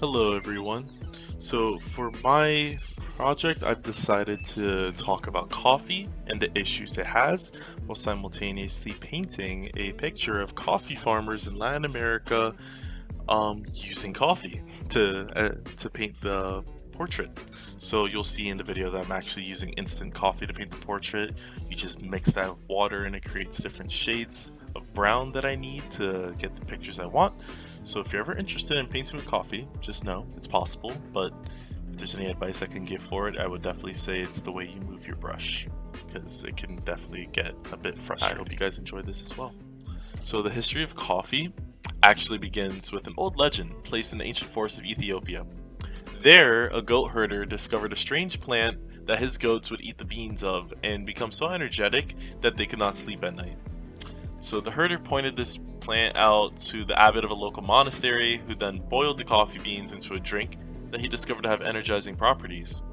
Hello everyone. So for my project, I've decided to talk about coffee and the issues it has while simultaneously painting a picture of coffee farmers in Latin America using coffee to paint the portrait. So you'll see in the video that I'm actually using instant coffee to paint the portrait. You just mix that with water and it creates different shades of brown that I need to get the pictures I want. So if you're ever interested in painting with coffee, just know it's possible, but if there's any advice I can give for it, I would definitely say it's the way you move your brush, because it can definitely get a bit frustrating. I hope you guys enjoyed this as well. So the history of coffee actually begins with an old legend placed in the ancient forests of Ethiopia. There, a goat herder discovered a strange plant that his goats would eat the beans of and become so energetic that they could not sleep at night. So the herder pointed this plant out to the abbot of a local monastery, who then boiled the coffee beans into a drink that he discovered to have energizing properties.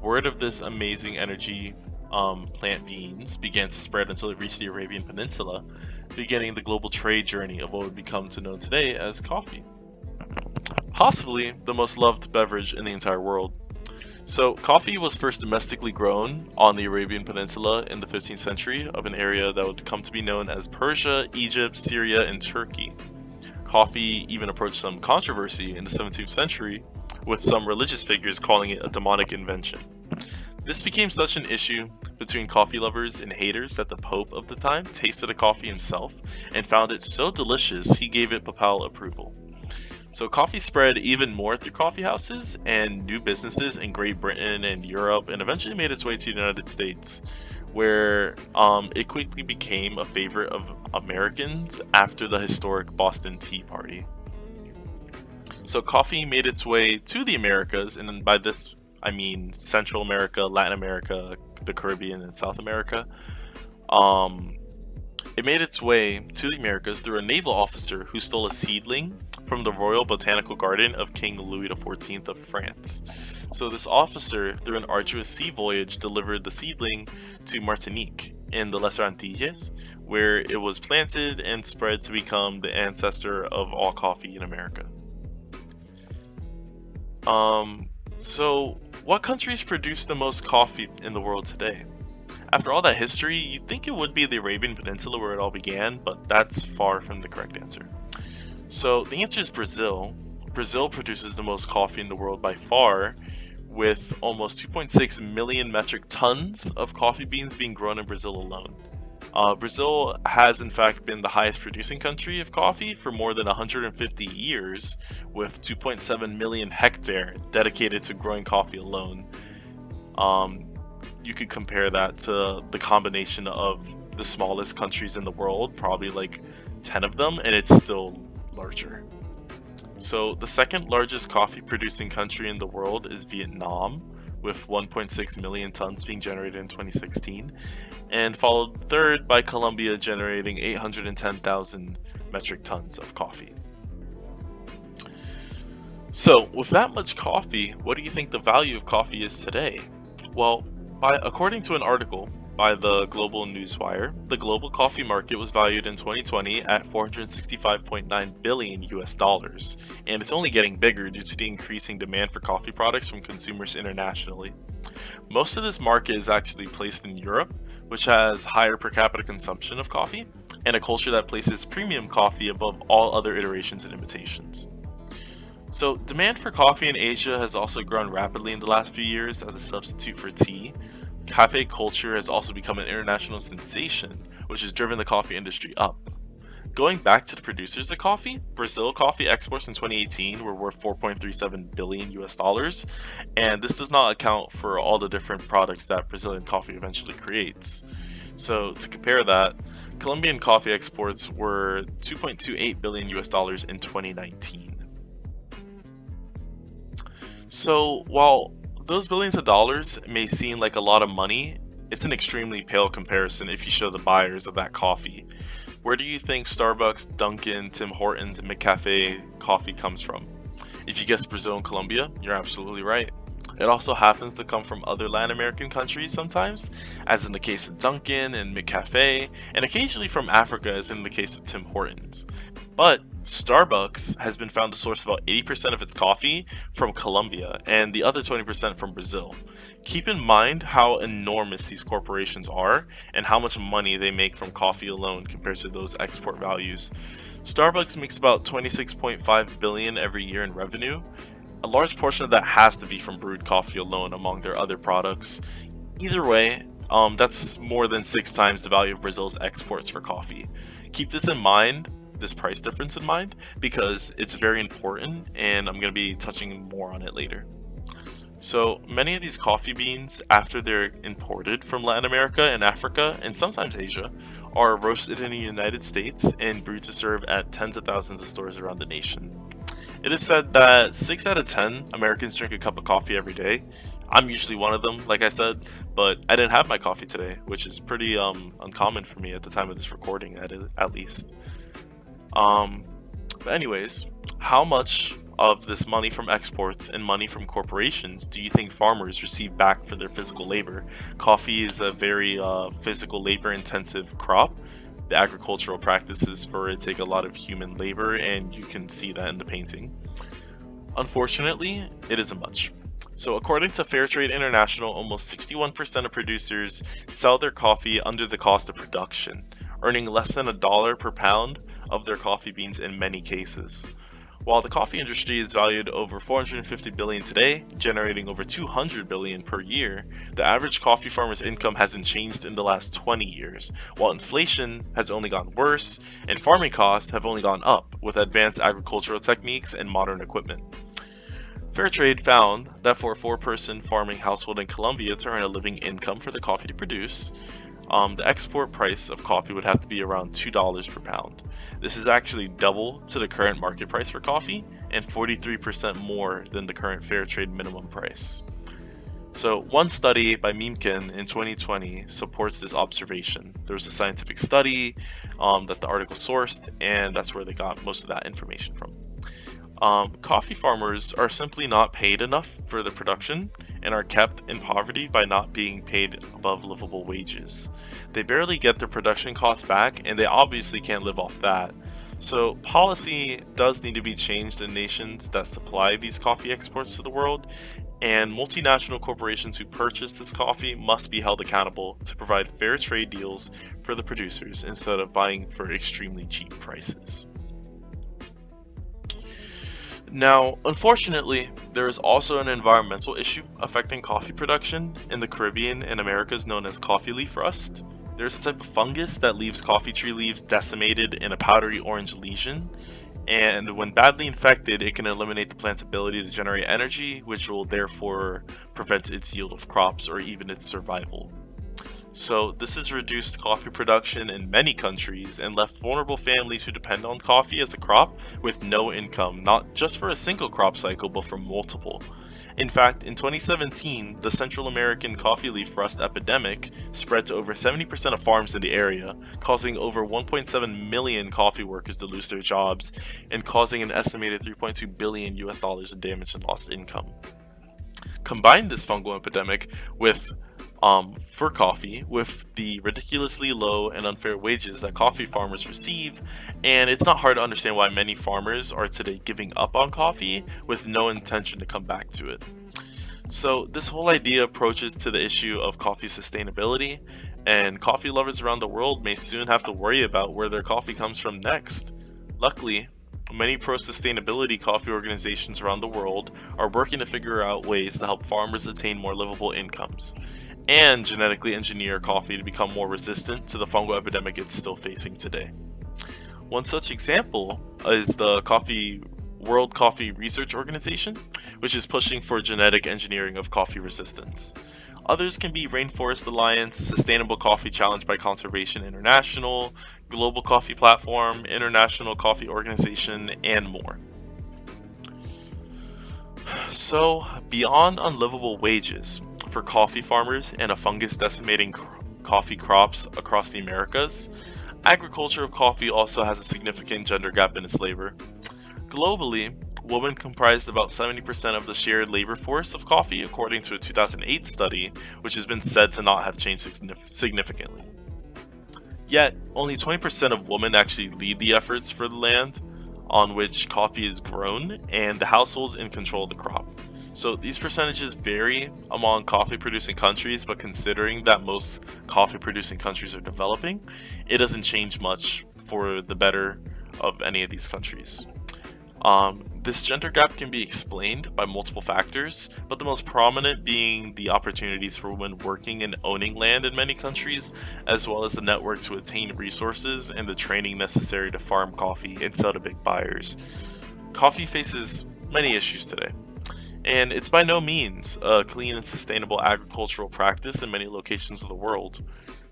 Word of this amazing energy plant beans began to spread until it reached the Arabian Peninsula, beginning the global trade journey of what would become to know today as coffee. Possibly the most loved beverage in the entire world. So, coffee was first domestically grown on the Arabian Peninsula in the 15th century of an area that would come to be known as Persia, Egypt, Syria, and Turkey. Coffee even approached some controversy in the 17th century, with some religious figures calling it a demonic invention. This became such an issue between coffee lovers and haters that the Pope of the time tasted a coffee himself and found it so delicious he gave it papal approval. So coffee spread even more through coffee houses and new businesses in Great Britain and Europe, and eventually made its way to the United States, where it quickly became a favorite of Americans after the historic Boston Tea Party. So coffee made its way to the Americas, and by this I mean Central America, Latin America, the Caribbean, and South America. It made its way to the Americas through a naval officer who stole a seedling from the Royal Botanical Garden of King Louis XIV of France. So this officer, through an arduous sea voyage, delivered the seedling to Martinique in the Lesser Antilles, where it was planted and spread to become the ancestor of all coffee in America. So what countries produce the most coffee in the world today? After all that history, you'd think it would be the Arabian Peninsula where it all began, but that's far from the correct answer. So the answer is Brazil. Brazil produces the most coffee in the world by far, with almost 2.6 million metric tons of coffee beans being grown in Brazil alone. Brazil has in fact been the highest producing country of coffee for more than 150 years, with 2.7 million hectares dedicated to growing coffee alone. You could compare that to the combination of the smallest countries in the world, probably like 10 of them, and it's still larger. So the second largest coffee producing country in the world is Vietnam, with 1.6 million tons being generated in 2016, and followed third by Colombia, generating 810,000 metric tons of coffee. So with that much coffee, what do you think the value of coffee is today? Well, according to an article by the Global Newswire, the global coffee market was valued in 2020 at 465.9 billion US dollars, and it's only getting bigger due to the increasing demand for coffee products from consumers internationally. Most of this market is actually placed in Europe, which has higher per capita consumption of coffee, and a culture that places premium coffee above all other iterations and imitations. So demand for coffee in Asia has also grown rapidly in the last few years as a substitute for tea. Cafe culture has also become an international sensation, which has driven the coffee industry up. Going back to the producers of coffee, Brazil coffee exports in 2018 were worth 4.37 billion US dollars, and this does not account for all the different products that Brazilian coffee eventually creates. So to compare that, Colombian coffee exports were 2.28 billion US dollars in 2019. So while those billions of dollars may seem like a lot of money, it's an extremely pale comparison if you show the buyers of that coffee. Where do you think Starbucks, Dunkin', Tim Hortons, and McCafe coffee comes from? If you guess Brazil and Colombia, you're absolutely right. It also happens to come from other Latin American countries sometimes, as in the case of Dunkin' and McCafe, and occasionally from Africa, as in the case of Tim Hortons. But Starbucks has been found to source about 80% of its coffee from Colombia and the other 20% from Brazil. Keep in mind how enormous these corporations are and how much money they make from coffee alone compared to those export values. Starbucks makes about 26.5 billion every year in revenue. A large portion of that has to be from brewed coffee alone among their other products. Either way, that's more than 6 times the value of Brazil's exports for coffee. Keep this price difference in mind, because it's very important and I'm going to be touching more on it later. So many of these coffee beans, after they're imported from Latin America and Africa and sometimes Asia, are roasted in the United States and brewed to serve at tens of thousands of stores around the nation. It is said that 6 out of 10 Americans drink a cup of coffee every day. I'm usually one of them, like I said, but I didn't have my coffee today, which is pretty uncommon for me at the time of this recording, at least. But anyways, how much of this money from exports and money from corporations do you think farmers receive back for their physical labor? Coffee is a very physical labor intensive crop. The agricultural practices for it take a lot of human labor, and you can see that in the painting. Unfortunately, it isn't much. So according to Fairtrade International, almost 61% of producers sell their coffee under the cost of production, earning less than $1 per pound of their coffee beans in many cases. While the coffee industry is valued over $450 billion today, generating over $200 billion per year, the average coffee farmer's income hasn't changed in the last 20 years, while inflation has only gotten worse and farming costs have only gone up with advanced agricultural techniques and modern equipment. Fairtrade found that for a 4-person farming household in Colombia to earn a living income for the coffee to produce, the export price of coffee would have to be around $2 per pound. This is actually double to the current market price for coffee and 43% more than the current Fairtrade minimum price. So one study by Meemkin in 2020 supports this observation. There was a scientific study that the article sourced, and that's where they got most of that information from. Coffee farmers are simply not paid enough for the production and are kept in poverty by not being paid above livable wages. They barely get their production costs back, and they obviously can't live off that. So policy does need to be changed in nations that supply these coffee exports to the world, and multinational corporations who purchase this coffee must be held accountable to provide fair trade deals for the producers instead of buying for extremely cheap prices. Now, unfortunately, there is also an environmental issue affecting coffee production in the Caribbean and Americas known as coffee leaf rust. There's a type of fungus that leaves coffee tree leaves decimated in a powdery orange lesion, and when badly infected, it can eliminate the plant's ability to generate energy, which will therefore prevent its yield of crops or even its survival. So this has reduced coffee production in many countries and left vulnerable families who depend on coffee as a crop with no income, not just for a single crop cycle, but for multiple. In fact, in 2017, the Central American coffee leaf rust epidemic spread to over 70% of farms in the area, causing over 1.7 million coffee workers to lose their jobs and causing an estimated $3.2 billion in damage and lost income. Combine this fungal epidemic with for coffee with the ridiculously low and unfair wages that coffee farmers receive, and it's not hard to understand why many farmers are today giving up on coffee with no intention to come back to it. So this whole idea approaches to the issue of coffee sustainability, and coffee lovers around the world may soon have to worry about where their coffee comes from next. Luckily, many pro-sustainability coffee organizations around the world are working to figure out ways to help farmers attain more livable incomes and genetically engineer coffee to become more resistant to the fungal epidemic it's still facing today. One such example is the World Coffee Research Organization, which is pushing for genetic engineering of coffee resistance. Others can be Rainforest Alliance, Sustainable Coffee Challenge by Conservation International, Global Coffee Platform, International Coffee Organization, and more. So, beyond unlivable wages for coffee farmers and a fungus decimating coffee crops across the Americas, agriculture of coffee also has a significant gender gap in its labor. Globally, women comprised about 70% of the shared labor force of coffee, according to a 2008 study, which has been said to not have changed significantly. Yet, only 20% of women actually lead the efforts for the land. on which coffee is grown and the households in control of the crop. So these percentages vary among coffee producing countries, but considering that most coffee producing countries are developing, it doesn't change much for the better of any of these countries. This gender gap can be explained by multiple factors, but the most prominent being the opportunities for women working and owning land in many countries, as well as the network to attain resources and the training necessary to farm coffee and sell to big buyers. Coffee faces many issues today, and it's by no means a clean and sustainable agricultural practice in many locations of the world.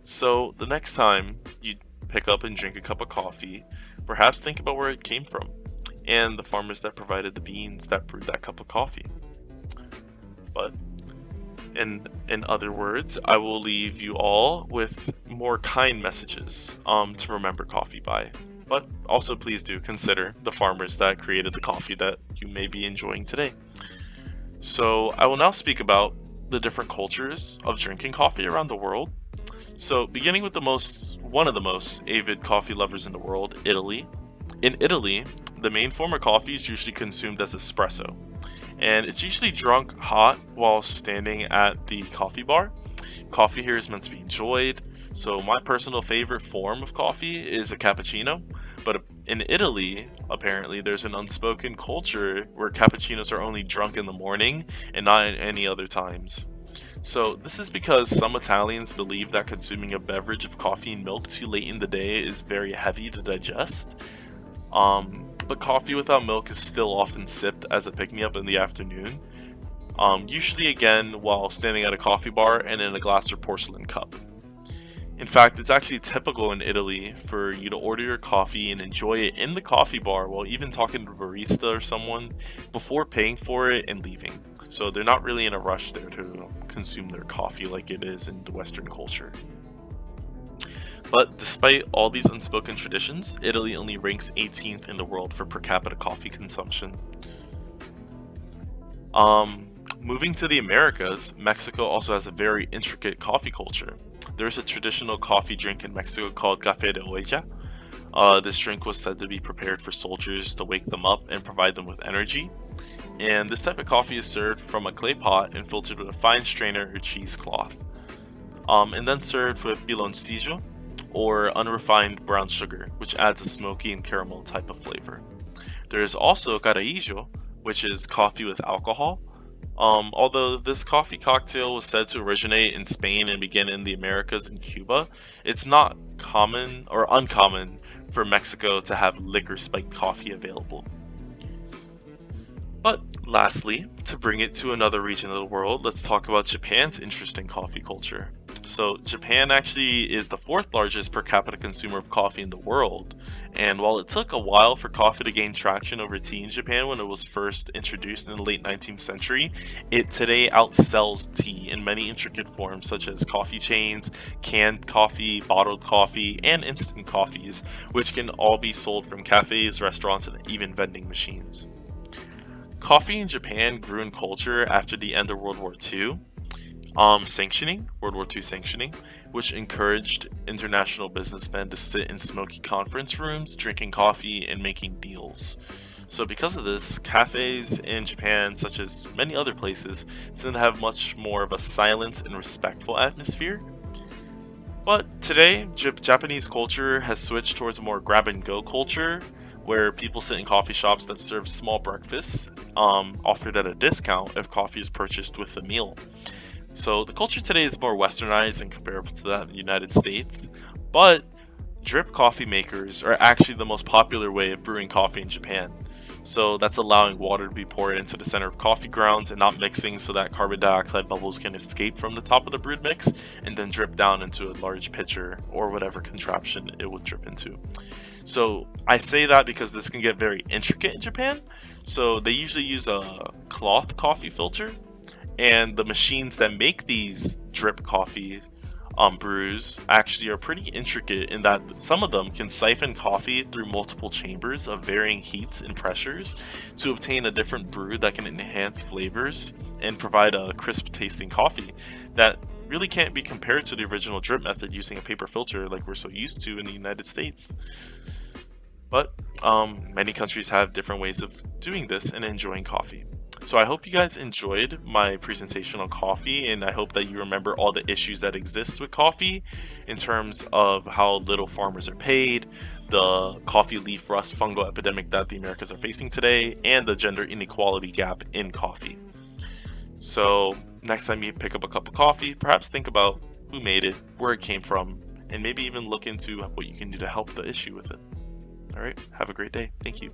So the next time you pick up and drink a cup of coffee, perhaps think about where it came from and the farmers that provided the beans that brewed that cup of coffee. But in other words, I will leave you all with more kind messages to remember coffee by. But also please do consider the farmers that created the coffee that you may be enjoying today. So I will now speak about the different cultures of drinking coffee around the world. So beginning with one of the most avid coffee lovers in the world, Italy. In Italy, the main form of coffee is usually consumed as espresso, and it's usually drunk hot while standing at the coffee bar. Coffee here is meant to be enjoyed, so my personal favorite form of coffee is a cappuccino, but in Italy, apparently there's an unspoken culture where cappuccinos are only drunk in the morning and not at any other times. So this is because some Italians believe that consuming a beverage of coffee and milk too late in the day is very heavy to digest. But coffee without milk is still often sipped as a pick-me-up in the afternoon, usually again while standing at a coffee bar and in a glass or porcelain cup. In fact, it's actually typical in Italy for you to order your coffee and enjoy it in the coffee bar while even talking to a barista or someone before paying for it and leaving. So they're not really in a rush there to consume their coffee like it is in the Western culture. But despite all these unspoken traditions, Italy only ranks 18th in the world for per capita coffee consumption. Moving to the Americas, Mexico also has a very intricate coffee culture. There's a traditional coffee drink in Mexico called café de olla. This drink was said to be prepared for soldiers to wake them up and provide them with energy. And this type of coffee is served from a clay pot and filtered with a fine strainer or cheesecloth. And then served with piloncillo, or unrefined brown sugar, which adds a smoky and caramel type of flavor. There is also caraíjo, which is coffee with alcohol. Although this coffee cocktail was said to originate in Spain and begin in the Americas and Cuba, it's not common or uncommon for Mexico to have liquor spiked coffee available. But lastly, to bring it to another region of the world, let's talk about Japan's interesting coffee culture. So Japan actually is the fourth largest per capita consumer of coffee in the world, and while it took a while for coffee to gain traction over tea in Japan when it was first introduced in the late 19th century, it today outsells tea in many intricate forms such as coffee chains, canned coffee, bottled coffee, and instant coffees, which can all be sold from cafes, restaurants, and even vending machines. Coffee in Japan grew in culture after the end of World War II. World War II sanctioning, which encouraged international businessmen to sit in smoky conference rooms, drinking coffee and making deals. So because of this, cafes in Japan, such as many other places, tend to have much more of a silent and respectful atmosphere. But today, Japanese culture has switched towards a more grab-and-go culture, where people sit in coffee shops that serve small breakfasts, offered at a discount if coffee is purchased with the meal. So the culture today is more westernized and comparable to that in the United States, but drip coffee makers are actually the most popular way of brewing coffee in Japan. So that's allowing water to be poured into the center of coffee grounds and not mixing so that carbon dioxide bubbles can escape from the top of the brewed mix and then drip down into a large pitcher or whatever contraption it would drip into. So I say that because this can get very intricate in Japan. So they usually use a cloth coffee filter, and the machines that make these drip coffee brews actually are pretty intricate in that some of them can siphon coffee through multiple chambers of varying heats and pressures to obtain a different brew that can enhance flavors and provide a crisp tasting coffee that really can't be compared to the original drip method using a paper filter like we're so used to in the United States. But many countries have different ways of doing this and enjoying coffee. So I hope you guys enjoyed my presentation on coffee, and I hope that you remember all the issues that exist with coffee in terms of how little farmers are paid, the coffee leaf rust fungal epidemic that the Americas are facing today, and the gender inequality gap in coffee. So next time you pick up a cup of coffee, perhaps think about who made it, where it came from, and maybe even look into what you can do to help the issue with it. All right, have a great day. Thank you.